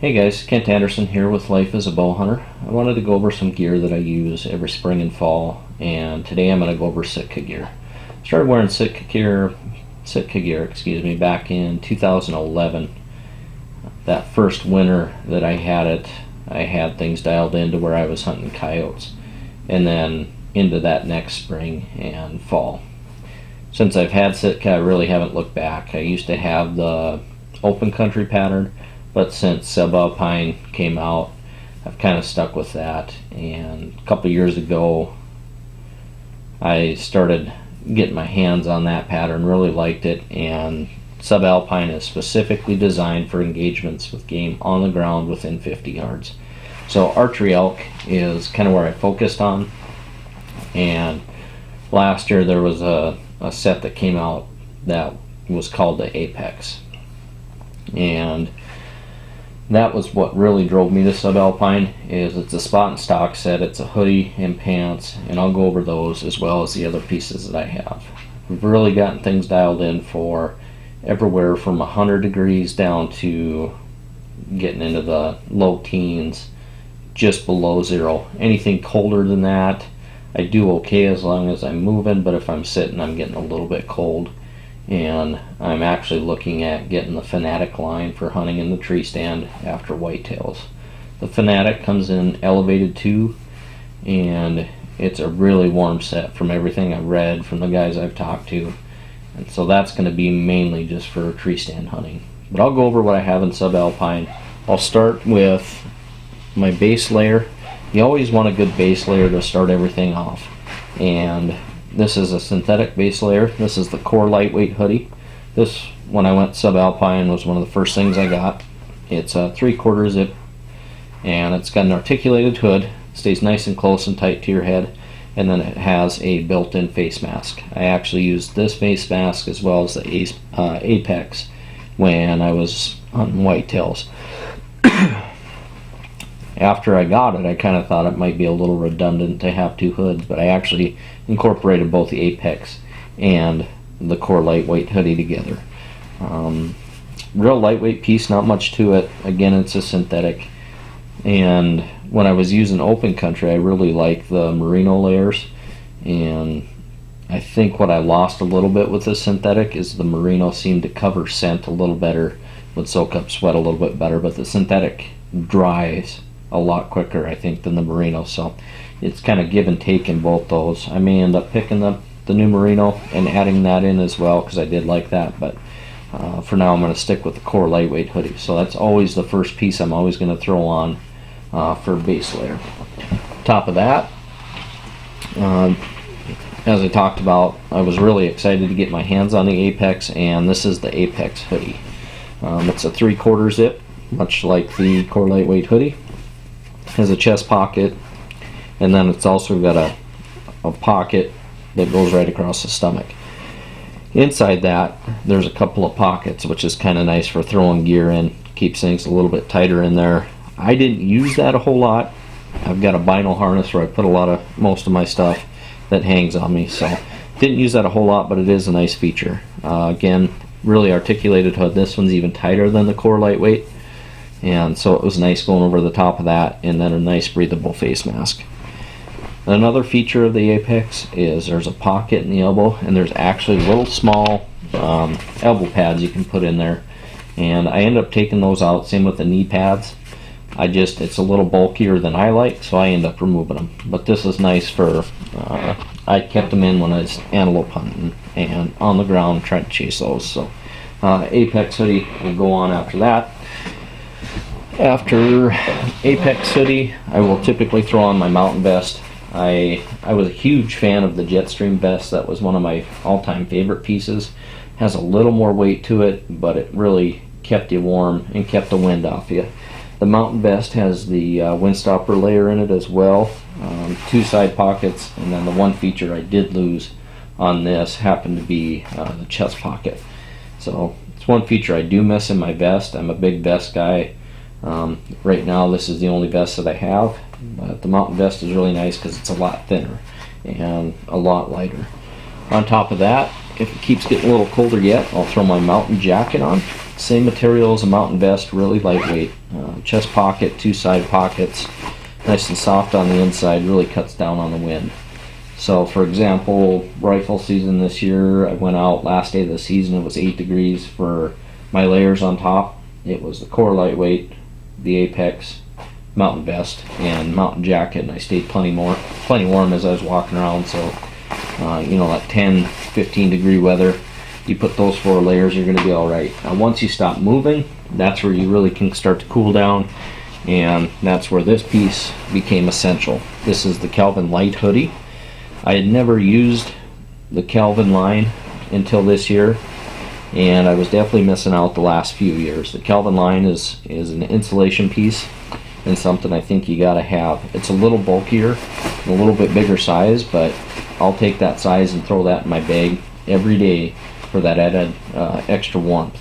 Hey guys, Kent Anderson here with Life as a Bow Hunter. I wanted to go over some gear that I use every spring and fall, and today I'm going to go over Sitka Gear. I started wearing Sitka Gear, back in 2011. That first winter that I had it, I had things dialed into where I was hunting coyotes, and then into that next spring and fall. Since I've had Sitka, I really haven't looked back. I used to have the open country pattern, but since Sublapine came out, I've kind of stuck with that. And a couple years ago, I started getting my hands on that pattern, really liked it, and Subalpine is specifically designed for engagements with game on the ground within 50 yards. So archery elk is kind of where I focused on, and last year there was a set that came out that was called the Apex, and that was what really drove me to Subalpine. Is it's a spot and stock set, it's a hoodie and pants, and I'll go over those as well as the other pieces that I have. We've really gotten things dialed in for everywhere from 100 degrees down to getting into the low teens, just below zero. Anything colder than that, I do okay as long as I'm moving, but if I'm sitting, I'm getting a little bit cold. And I'm actually looking at getting the Fanatic line for hunting in the tree stand after whitetails. The Fanatic comes in elevated 2, and it's a really warm set from everything I've read from the guys I've talked to, and so that's going to be mainly just for tree stand hunting. But I'll go over what I have in Subalpine. I'll start with my base layer. You always want a good base layer to start everything off, and this is a synthetic base layer. This is the Core Lightweight Hoodie. This, when I went Subalpine, was one of the first things I got. It's a 3/4 zip, and it's got an articulated hood. It stays nice and close and tight to your head, and then it has a built-in face mask. I actually used this face mask as well as the Apex when I was hunting whitetails. After I got it, I kind of thought it might be a little redundant to have two hoods, but I actually incorporated both the Apex and the Core Lightweight Hoodie together. Real lightweight piece, not much to it. Again, it's a synthetic. And when I was using open country, I really like the merino layers. And I think what I lost a little bit with the synthetic is the merino seemed to cover scent a little better, would soak up sweat a little bit better, but the synthetic dries a lot quicker, I think, than the merino. So it's kind of give and take in both those. I may end up picking the new merino and adding that in as well, because I did like that, but for now I'm going to stick with the Core Lightweight Hoodie. So that's always the first piece I'm always going to throw on for base layer. Top of that, as I talked about, I was really excited to get my hands on the Apex, and this is the Apex Hoodie. It's a 3/4 zip, much like the Core Lightweight Hoodie. Has a chest pocket, and then it's also got a pocket that goes right across the stomach. Inside that, there's a couple of pockets, which is kind of nice for throwing gear in. Keeps things a little bit tighter in there. I didn't use that a whole lot. I've got a vinyl harness where I put most of my stuff that hangs on me, so didn't use that a whole lot, but it is a nice feature. Again, really articulated hood. This one's even tighter than the Core Lightweight, and so it was nice going over the top of that, and then a nice breathable face mask. Another feature of the Apex is there's a pocket in the elbow, and there's actually little small elbow pads you can put in there, and I end up taking those out. Same with the knee pads. It's a little bulkier than I like, so I end up removing them. But this is nice for, I kept them in when I was antelope hunting and on the ground trying to chase those. So Apex Hoodie will go on after that. After Apex Hoodie, I will typically throw on my mountain vest. I was a huge fan of the Jetstream vest. That was one of my all-time favorite pieces. Has a little more weight to it, but it really kept you warm and kept the wind off you. The mountain vest has the windstopper layer in it as well, 2 side pockets, and then the one feature I did lose on this happened to be the chest pocket. So it's one feature I do miss in my vest. I'm a big vest guy. Right now this is the only vest that I have, but the mountain vest is really nice because it's a lot thinner and a lot lighter. On top of that, if it keeps getting a little colder yet, I'll throw my mountain jacket on. Same material as a mountain vest, really lightweight. Chest pocket, 2 side pockets, nice and soft on the inside, really cuts down on the wind. So for example, rifle season this year, I went out last day of the season, it was 8 degrees. For my layers on top, it was the core lightweight, the Apex, mountain vest, and mountain jacket, and I stayed plenty warm as I was walking around. So you know, that 10-15 degree weather, you put those 4 layers, you're going to be all right. Now once you stop moving, that's where you really can start to cool down, and that's where this piece became essential. This is the Calvin Light hoodie. I had never used the Calvin line until this year, and I was definitely missing out the last few years. The Calvin line is an insulation piece and something I think you gotta have. It's a little bulkier, a little bit bigger size, but I'll take that size and throw that in my bag every day for that added extra warmth.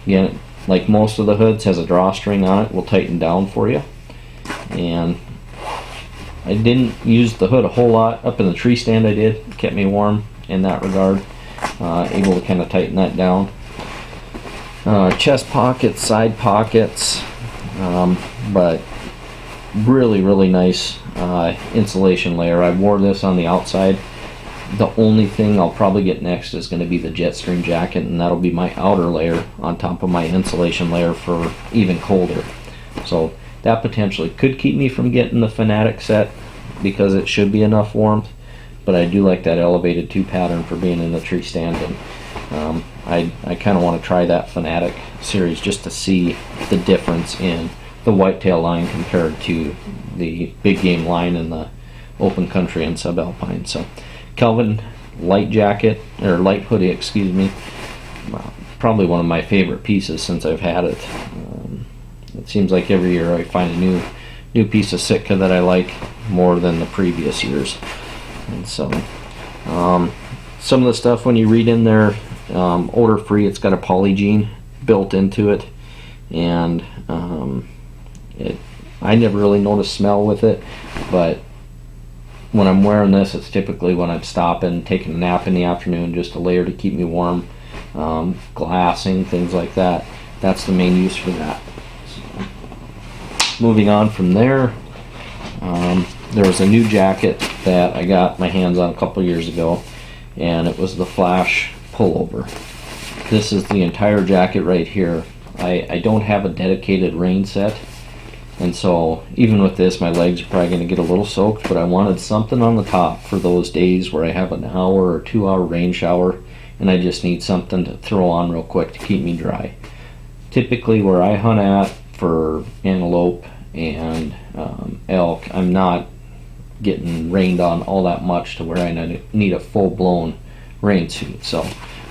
Again, like most of the hoods, has a drawstring on it, will tighten down for you. And I didn't use the hood a whole lot. Up in the tree stand I did, kept me warm in that regard. Able to kind of tighten that down. Chest pockets, side pockets, but really nice insulation layer. I wore this on the outside. The only thing I'll probably get next is going to be the Jetstream jacket, and that'll be my outer layer on top of my insulation layer for even colder. So that potentially could keep me from getting the Fanatic set because it should be enough warmth, but I do like that elevated 2 pattern for being in the tree stand, and I kind of want to try that Fanatic series just to see the difference in the whitetail line compared to the big game line in the open country and subalpine. So Calvin light jacket, or light hoodie, excuse me, probably one of my favorite pieces since I've had it. It seems like every year I find a new piece of Sitka that I like more than the previous years. And so some of the stuff, when you read in there, odor free, it's got a Polygene built into it, and I never really noticed smell with it, but when I'm wearing this, it's typically when I'm stopping, taking a nap in the afternoon, just a layer to keep me warm, glassing, things like that. That's the main use for that. So, moving on from there, there was a new jacket that I got my hands on a couple years ago, and it was the Flash Pullover. This is the entire jacket right here. I don't have a dedicated rain set, and so even with this, my legs are probably going to get a little soaked, but I wanted something on the top for those days where I have an hour or 2 hour rain shower and I just need something to throw on real quick to keep me dry. Typically where I hunt at for antelope and elk, I'm not getting rained on all that much to where I need a full-blown rain suit. So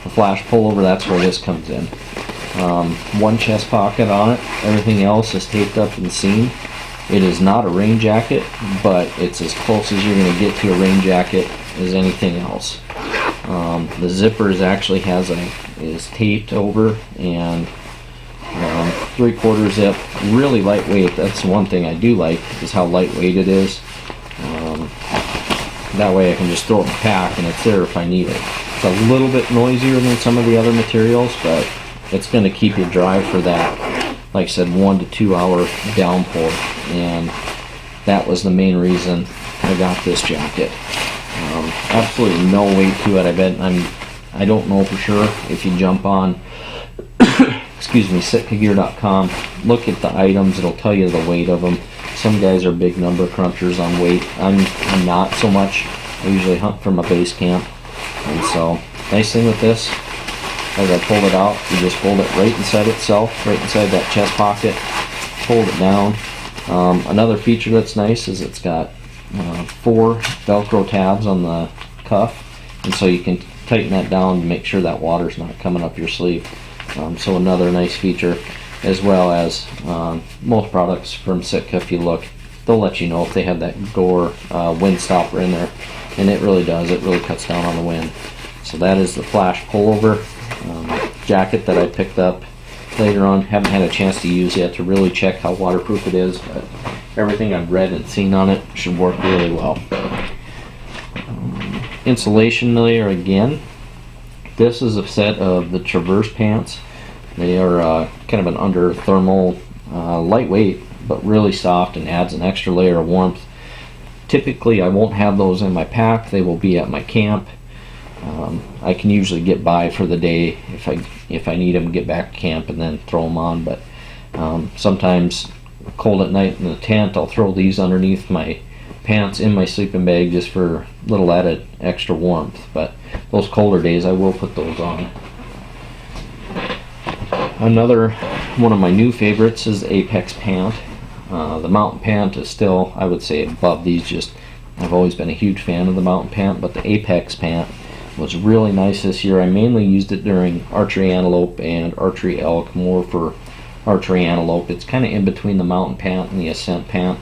the Flash Pullover, that's where this comes in. 1 chest pocket on it, everything else is taped up and seamed. It is not a rain jacket, but it's as close as you're going to get to a rain jacket as anything else. The zipper is taped over, and 3/4 zip, really lightweight. That's one thing I do like, is how lightweight it is. That way I can just throw it in a pack and it's there if I need it. It's a little bit noisier than some of the other materials, but it's going to keep you dry for that, like I said, 1 to 2 hour downpour, and that was the main reason I got this jacket. Absolutely no weight to it. I don't know for sure. If you jump on excuse me, SitkaGear.com, look at the items, it'll tell you the weight of them. Some guys are big number crunchers on weight. I'm not so much. I usually hunt from a base camp, and so nice thing with this, as I pull it out, you just fold it right inside itself, right inside that chest pocket, fold it down. Another feature that's nice is it's got 4 Velcro tabs on the cuff, and so you can tighten that down to make sure that water's not coming up your sleeve. So another nice feature, as well as most products from Sitka, if you look, they'll let you know if they have that Gore wind stopper in there, and it really does. It really cuts down on the wind. So that is the Flash Pullover jacket that I picked up later on. Haven't had a chance to use yet to really check how waterproof it is, but everything I've read and seen on it should work really well. Insulation layer again. This is a set of the Traverse pants. They are kind of an under thermal, lightweight, but really soft and adds an extra layer of warmth. Typically I won't have those in my pack. They will be at my camp. I can usually get by for the day if I need them, get back to camp and then throw them on, but sometimes cold at night in the tent I'll throw these underneath my pants in my sleeping bag just for a little added extra warmth. But those colder days I will put those on. Another one of my new favorites is the Apex pant. The mountain pant is still, I would say, above these. Just I've always been a huge fan of the mountain pant, but the Apex pant was really nice this year. I mainly used it during archery antelope and archery elk, more for archery antelope. It's kind of in between the mountain pant and the Ascent pant.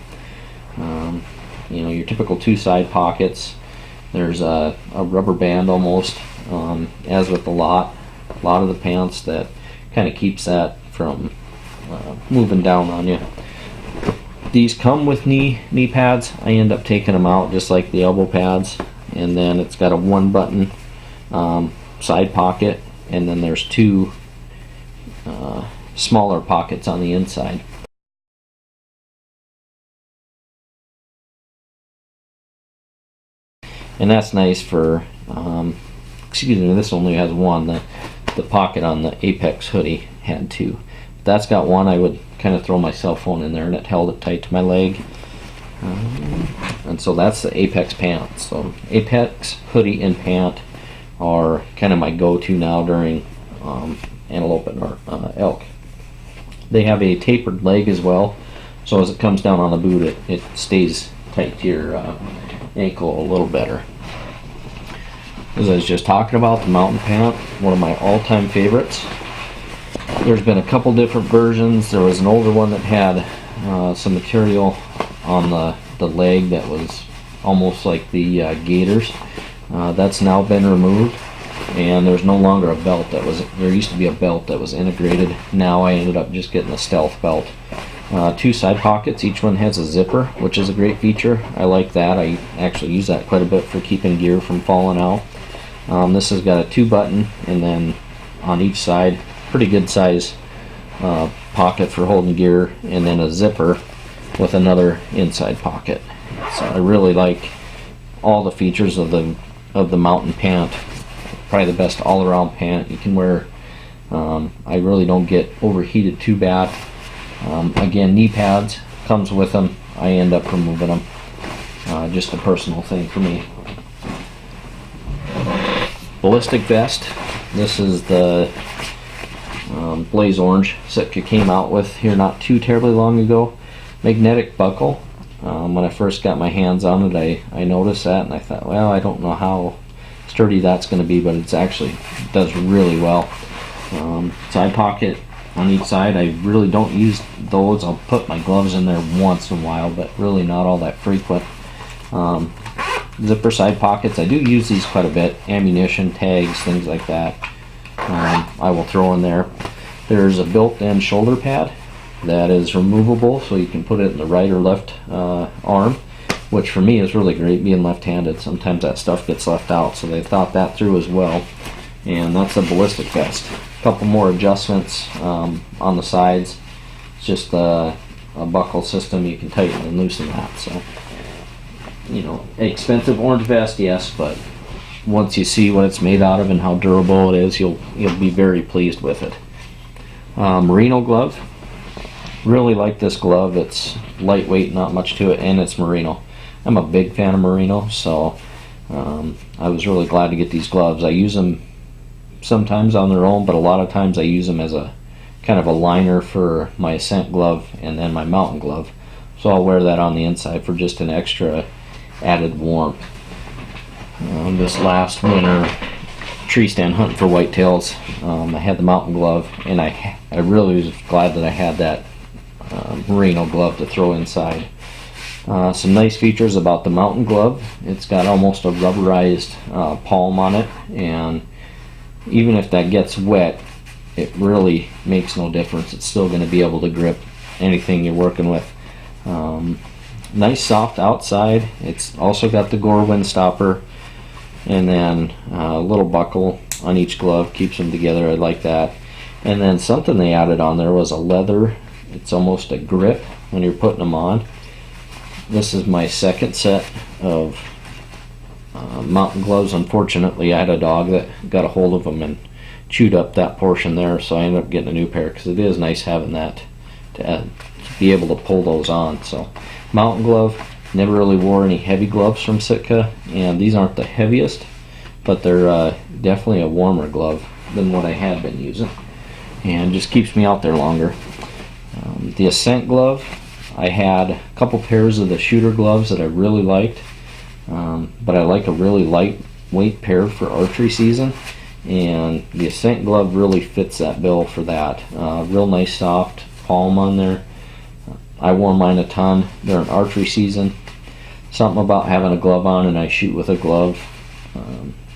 You know, your typical two side pockets. There's a rubber band almost, as with a lot of the pants, that kind of keeps that from moving down on you. These come with knee pads. I end up taking them out just like the elbow pads, and then it's got a one button side pocket, and then there's two smaller pockets on the inside. And that's nice for, excuse me, this only has one. The pocket on the Apex hoodie had two. If that's got one, I would kind of throw my cell phone in there, and it held it tight to my leg. And so that's the Apex pant. So Apex hoodie and pant are kind of my go-to now during antelope and elk. They have a tapered leg as well, so as it comes down on the boot, it stays tight to your ankle a little better. As I was just talking about, the mountain pant, one of my all-time favorites. There's been a couple different versions. There was an older one that had some material on the leg that was almost like the Gators. That's now been removed, and there's no longer a belt that was. There used to be a belt that was integrated. Now I ended up just getting a stealth belt. Two side pockets. Each one has a zipper, which is a great feature. I like that. I actually use that quite a bit for keeping gear from falling out. This has got a 2-button, and then on each side, pretty good size pocket for holding gear, and then a zipper with another inside pocket. So I really like all the features of the mountain pant. Probably the best all-around pant you can wear. I really don't get overheated too bad. Again, knee pads comes with them. I end up removing them. Just a personal thing for me. Ballistic vest. This is the Blaze Orange Sitka came out with here not too terribly long ago. Magnetic buckle. When I first got my hands on it, I noticed that, and I thought, well, I don't know how sturdy that's going to be, but it's actually does really well. Side pocket on each side. I really don't use those. I'll put my gloves in there once in a while, but really not all that frequent. Zipper side pockets. I do use these quite a bit. Ammunition, tags, things like that. I will throw in there. There's a built-in shoulder pad that is removable, so you can put it in the right or left arm, which for me is really great, being left-handed. Sometimes that stuff gets left out, so they thought that through as well. And that's a ballistic vest. A couple more adjustments on the sides. It's just a buckle system. You can tighten and loosen that. So, you know, expensive orange vest, yes, but once you see what it's made out of and how durable it is, you'll be very pleased with it. Merino Glove. Really like this glove. It's lightweight, not much to it, and it's merino. I'm a big fan of merino, so I was really glad to get these gloves. I use them sometimes on their own, but a lot of times I use them as a kind of a liner for my Ascent Glove and then my mountain glove. So I'll wear that on the inside for just an extra added warmth. This last winter, tree stand hunting for whitetails, I had the mountain glove, and I really was glad that I had that merino glove to throw inside. Some nice features about the mountain glove. It's got almost a rubberized palm on it, and even if that gets wet, it really makes no difference. It's still going to be able to grip anything you're working with. Nice soft outside. It's also got the gore wind stopper, and then a little buckle on each glove, keeps them together. I like that. And then something they added on there was a leather. It's almost a grip when you're putting them on. This is my second set of mountain gloves. Unfortunately, I had a dog that got a hold of them and chewed up that portion there, so I ended up getting a new pair because it is nice having that to be able to pull those on. So mountain glove, never really wore any heavy gloves from Sitka, and these aren't the heaviest, but they're definitely a warmer glove than what I had been using, and just keeps me out there longer. The Ascent Glove, I had a couple pairs of the shooter gloves that I really liked, but I like a really lightweight pair for archery season, and the Ascent Glove really fits that bill for that. Real nice soft palm on there. I wore mine a ton during archery season. Something about having a glove on, and I shoot with a glove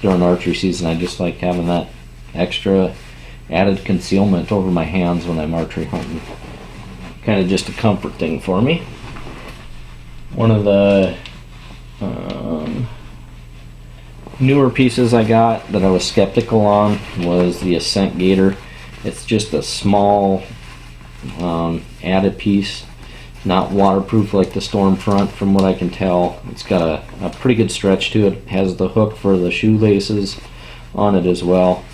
during archery season. I just like having that extra added concealment over my hands when I'm archery hunting. Kind of just a comfort thing for me. One of the newer pieces I got that I was skeptical on was the Ascent Gator. It's just a small added piece, not waterproof like the Stormfront from what I can tell. It's got a pretty good stretch to it. It has the hook for the shoelaces on it as well.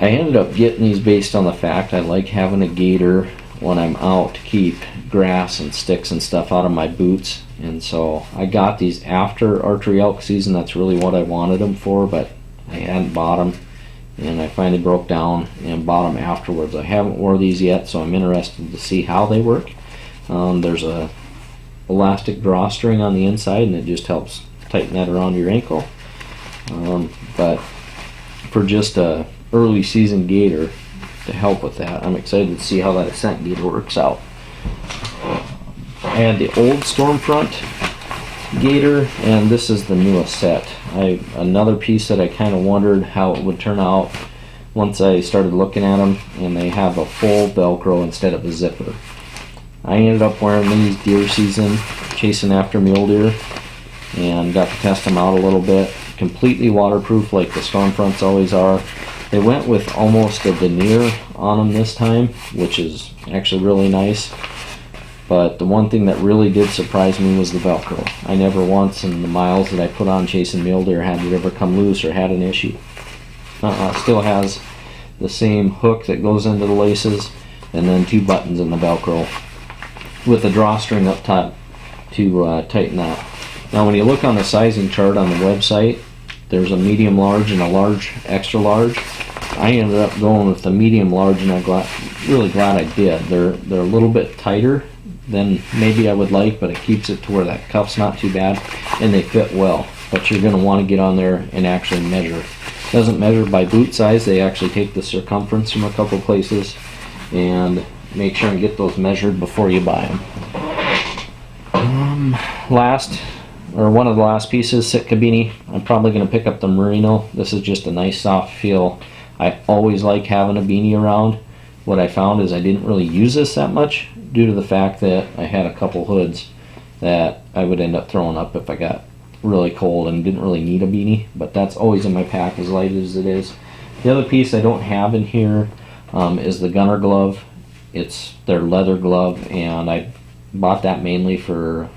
I ended up getting these based on the fact I like having a gator when I'm out to keep grass and sticks and stuff out of my boots, and so I got these after archery elk season. That's really what I wanted them for, but I hadn't bought them, and I finally broke down and bought them afterwards. I haven't wore these yet, so I'm interested to see how they work. There's a elastic drawstring on the inside, and it just helps tighten that around your ankle, but for just a early season gator to help with that, I'm excited to see how that Ascent Gator works out. I had the old Stormfront Gator, and this is the newest set. Another piece that I kind of wondered how it would turn out once I started looking at them, and they have a full Velcro instead of a zipper. I ended up wearing these deer season, chasing after mule deer, and got to test them out a little bit. Completely waterproof like the Stormfronts always are. They went with almost a veneer on them this time, which is actually really nice. But the one thing that really did surprise me was the Velcro. I never once in the miles that I put on chasing mule deer had it ever come loose or had an issue. It still has the same hook that goes into the laces, and then two buttons in the Velcro with a drawstring up top to tighten that. Now when you look on the sizing chart on the website, there's a medium large and a large extra large. I ended up going with the medium large, and I'm really glad I did. They're a little bit tighter than maybe I would like, but it keeps it to where that cuff's not too bad, and they fit well. But you're going to want to get on there and actually measure. It doesn't measure by boot size. They actually take the circumference from a couple places and make sure and get those measured before you buy them. One of the last pieces, Sitka beanie. I'm probably going to pick up the Merino. This is just a nice soft feel. I always like having a beanie around. What I found is I didn't really use this that much due to the fact that I had a couple hoods that I would end up throwing up if I got really cold and didn't really need a beanie, but that's always in my pack as light as it is. The other piece I don't have in here is the gunner glove. It's their leather glove, and I bought that mainly for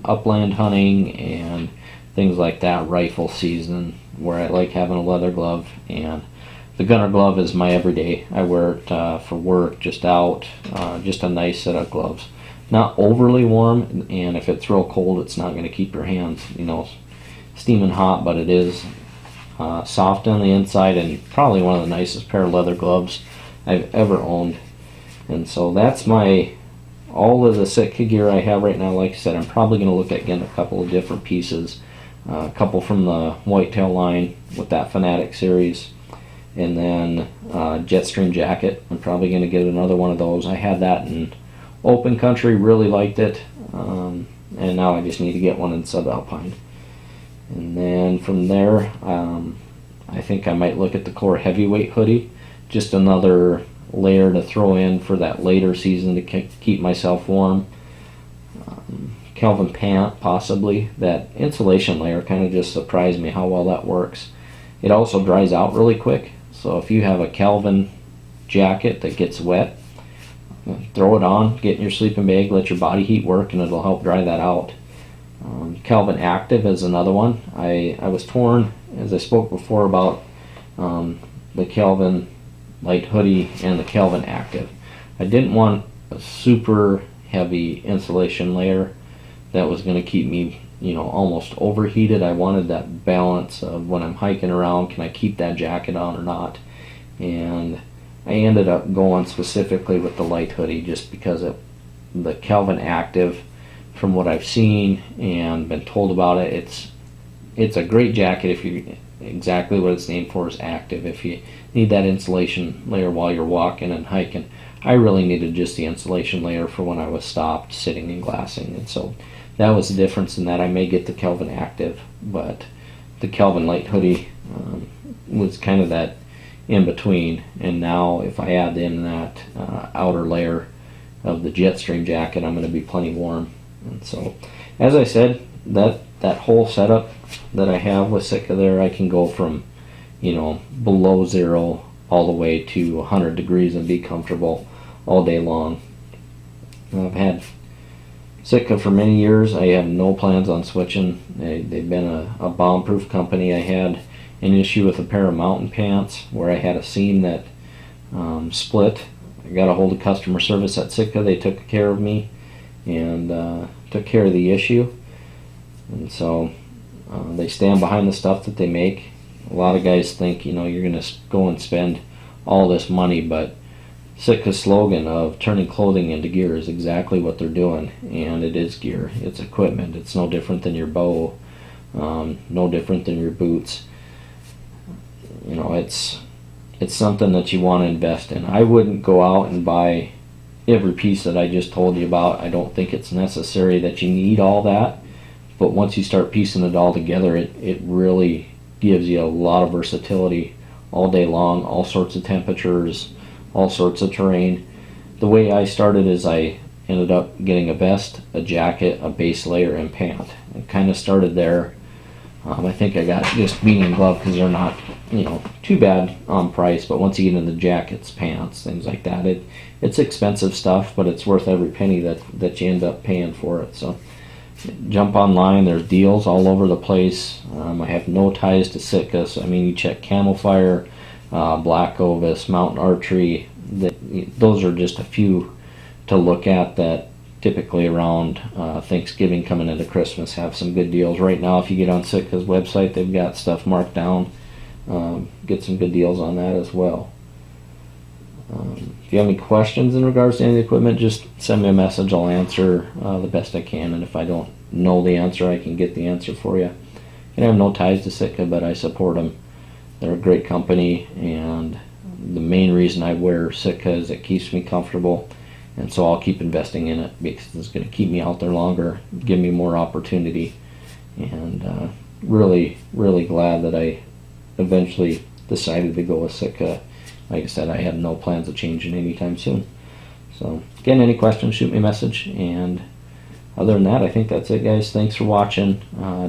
upland hunting and things like that, rifle season, where I like having a leather glove. And the gunner glove is my everyday. I wear it for work, just out, just a nice set of gloves. Not overly warm, and if it's real cold, it's not going to keep your hands, steaming hot, but it is soft on the inside, and probably one of the nicest pair of leather gloves I've ever owned. And so that's all of the Sitka gear I have right now. Like I said, I'm probably going to look at getting a couple of different pieces, a couple from the Whitetail line with that Fanatic series, and then Jetstream jacket. I'm probably going to get another one of those. I had that in open country, really liked it, and now I just need to get one in Sublapine. And then from there, I think I might look at the Core Heavyweight hoodie, just another layer to throw in for that later season to keep myself warm. Kelvin pant, possibly. That insulation layer kind of just surprised me how well that works. It also dries out really quick. So if you have a Calvin jacket that gets wet, throw it on, get in your sleeping bag, let your body heat work, and it'll help dry that out. Calvin Active is another one. I was torn, as I spoke before, about the Calvin Light Hoodie and the Calvin Active. I didn't want a super heavy insulation layer that was going to keep me, almost overheated. I wanted that balance of when I'm hiking around, can I keep that jacket on or not? And I ended up going specifically with the light hoodie just because of the Calvin Active. From what I've seen and been told about it, it's a great jacket if you exactly what it's named for is active. If you need that insulation layer while you're walking and hiking, I really needed just the insulation layer for when I was stopped, sitting and glassing, and so that was the difference in that. I may get the Calvin Active, but the Calvin Light Hoodie was kind of that in between. And now if I add in that outer layer of the Jetstream jacket, I'm going to be plenty warm. And so, as I said, that whole setup that I have with Sitka there, I can go from, below zero all the way to 100 degrees and be comfortable all day long. I've had Sitka for many years. I have no plans on switching. They've been a bomb-proof company. I had an issue with a pair of mountain pants where I had a seam that split. I got a hold of customer service at Sitka. They took care of me and took care of the issue, and so they stand behind the stuff that they make. A lot of guys think you're going to go and spend all this money, but Sitka's slogan of turning clothing into gear is exactly what they're doing, and it is gear. It's equipment. It's no different than your bow, no different than your boots. It's something that you want to invest in. I wouldn't go out and buy every piece that I just told you about. I don't think it's necessary that you need all that, but once you start piecing it all together, it really gives you a lot of versatility all day long, all sorts of temperatures, all sorts of terrain. The way I started is I ended up getting a vest, a jacket, a base layer, and pant. It kind of started there. I think I got just Merino Glove because they're not, too bad on price, but once you get into the jackets, pants, things like that, it's expensive stuff, but it's worth every penny that you end up paying for it. So jump online. There's deals all over the place. I have no ties to Sitka, so you check Camel Fire, Black Ovis, Mountain Archery. Those are just a few to look at that typically around Thanksgiving coming into Christmas have some good deals. Right now, if you get on Sitka's website, they've got stuff marked down. Get some good deals on that as well. If you have any questions in regards to any of the equipment, just send me a message. I'll answer the best I can, and if I don't know the answer, I can get the answer for you. And I have no ties to Sitka, but I support them. They're a great company, and the main reason I wear Sitka is it keeps me comfortable, and so I'll keep investing in it because it's going to keep me out there longer, give me more opportunity, and really, really glad that I eventually decided to go with Sitka. Like I said, I have no plans of changing anytime soon. So, again, any questions, shoot me a message. And other than that, I think that's it, guys. Thanks for watching.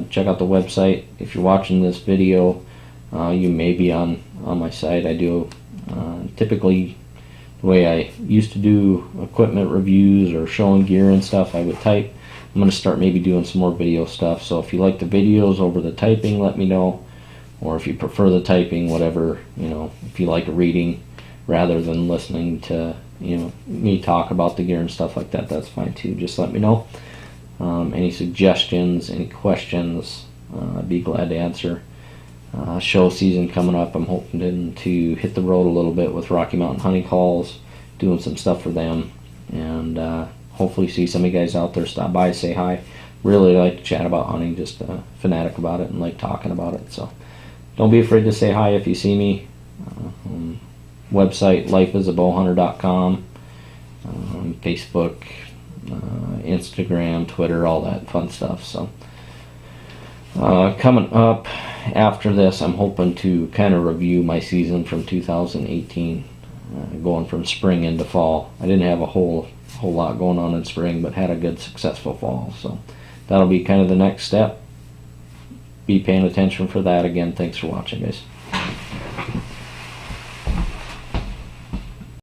Check out the website. If you're watching this video, you may be on my site. I do typically the way I used to do equipment reviews or showing gear and stuff, I would type. I'm going to start maybe doing some more video stuff. So if you like the videos over the typing, let me know. Or if you prefer the typing, whatever, if you like reading rather than listening to, me talk about the gear and stuff like that, that's fine too. Just let me know. Any suggestions, any questions, I'd be glad to answer. Show season coming up. I'm hoping to hit the road a little bit with Rocky Mountain Hunting Calls, doing some stuff for them, and hopefully see some of you guys out there. Stop by, say hi. Really like to chat about hunting, just fanatic about it and like talking about it. So don't be afraid to say hi if you see me. Website lifeisabowhunter.com, Facebook, Instagram, Twitter, all that fun stuff. So coming up after this, I'm hoping to kind of review my season from 2018, going from spring into fall. I didn't have a whole lot going on in spring, but had a good successful fall. So that'll be kind of the next step. Be paying attention for that. Again, thanks for watching, guys.